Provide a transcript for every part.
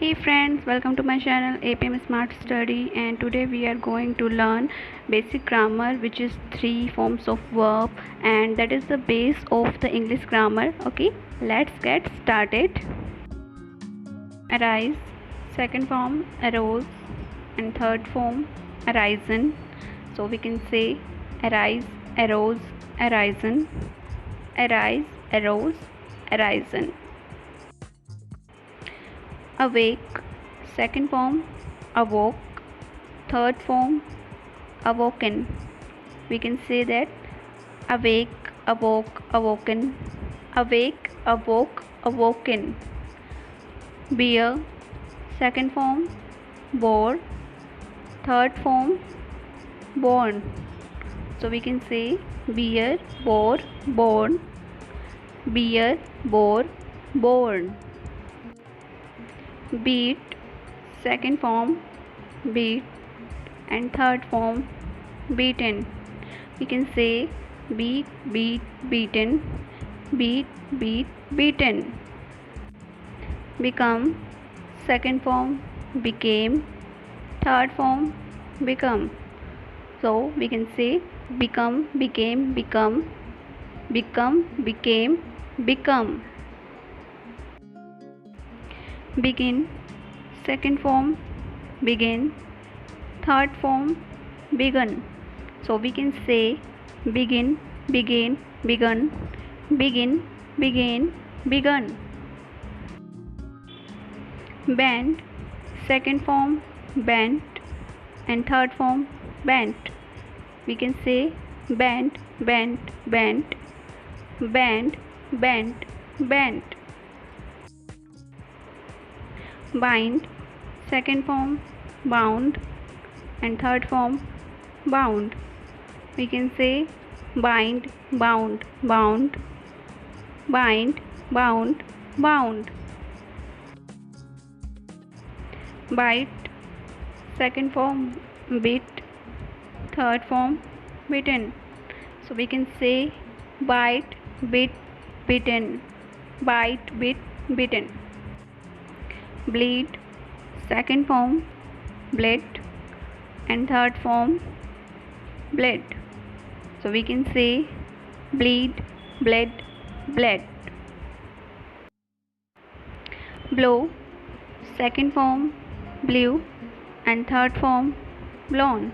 Hey friends, welcome to my channel APM Smart Study, and today we are going to learn basic grammar, which is three forms of verb, and that is the base of the English grammar. Okay, let's get started. Arise, second form arose, and third form arisen. So we can say arise, arose, arisen, arise, arose, arisen. Awake, second form awoke, third form awoken. We can say that awake, awoke, awoken, awake, awoke, awoken. Bear, second form bore, third form born. So we can say bear, bore, born, bear, bore, born. Beat, second form beat, and third form beaten. We can say beat, beat, beaten, beat, beat, beaten. Become, second form became, third form become. So we can say become, became, become, become, became, become. Begin, second form begin, third form begun. So we can say begin, began, begun, begin, began, begun. Bend, second form bent, and third form bent. We can say bent, bent, bent, bend, bent, bent. Bind, second form bound, and third form bound. We can say bind, bound, bound, bind, bound, bound. Bite, second form bit, third form bitten. So we can say bite, bit, bitten, bite, bit, bitten. Bleed, second form bled, and third form bled. So we can say bleed, bled, bled. Blow, second form blew, and third form blown.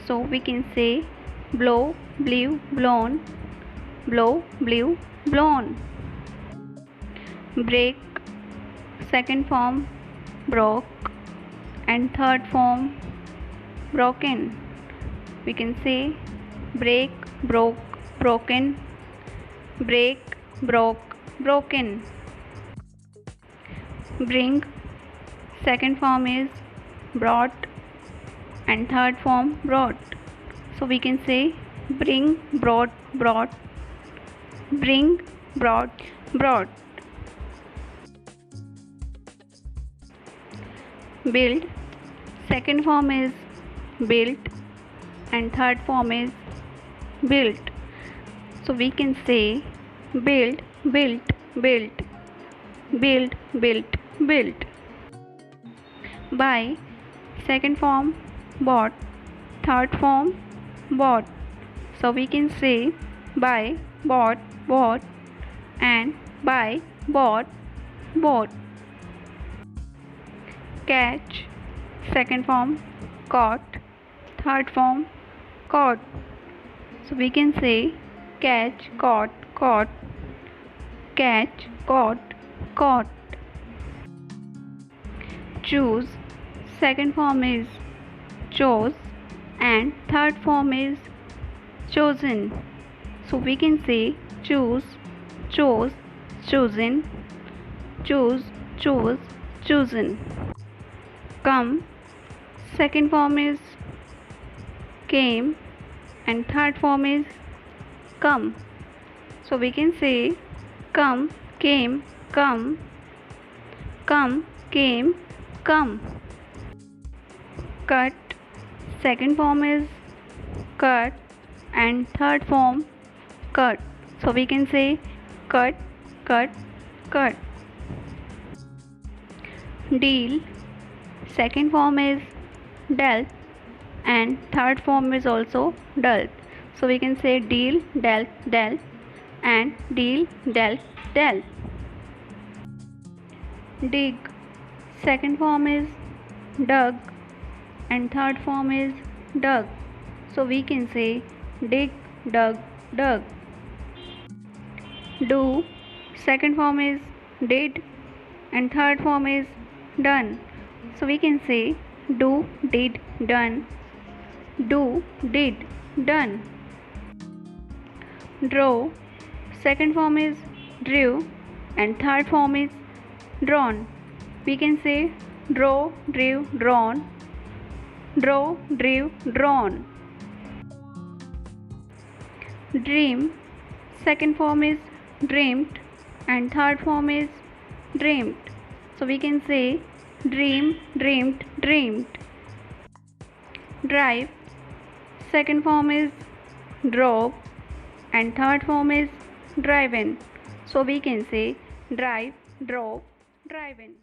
So we can say blow, blew, blown, blow, blew, blown. Break, second form broke, and third form broken. We can say break, broke, broken, break, broke, broken. Bring, second form is brought, and third form brought. So we can say bring, brought, brought, bring, brought, brought. Build, second form is built, and third form is built. So we can say build, built, built, build, built, built. Buy, second form bought, third form bought. So we can say buy, bought, bought, and buy, bought, bought. Catch, second form caught, third form caught. So we can say catch, caught, caught, catch, caught, caught. Choose, second form is chose, and third form is chosen. So we can say choose, chose, chosen, choose, chose, chosen. Come, second form is came, and third form is come. So we can say come, came, come, come, came, come. Cut, second form is cut, and third form cut. So we can say cut, cut, cut. deal, second form is dealt, and third form is also dealt. So we can say deal, dealt, dealt, and deal, dealt, dealt. Dig, second form is dug, and third form is dug. So we can say dig, dug, dug. Do, second form is did, and third form is done. So we can say do, did, done. Do, did, done. Draw, second form is drew, and third form is drawn. We can say draw, drew, drawn. Draw, drew, drawn. Dream, second form is dreamed, and third form is dreamed. So we can say dream, dreamed, dreamed. Drive, second form is drove, and third form is driven. So we can say drive, drove, driven.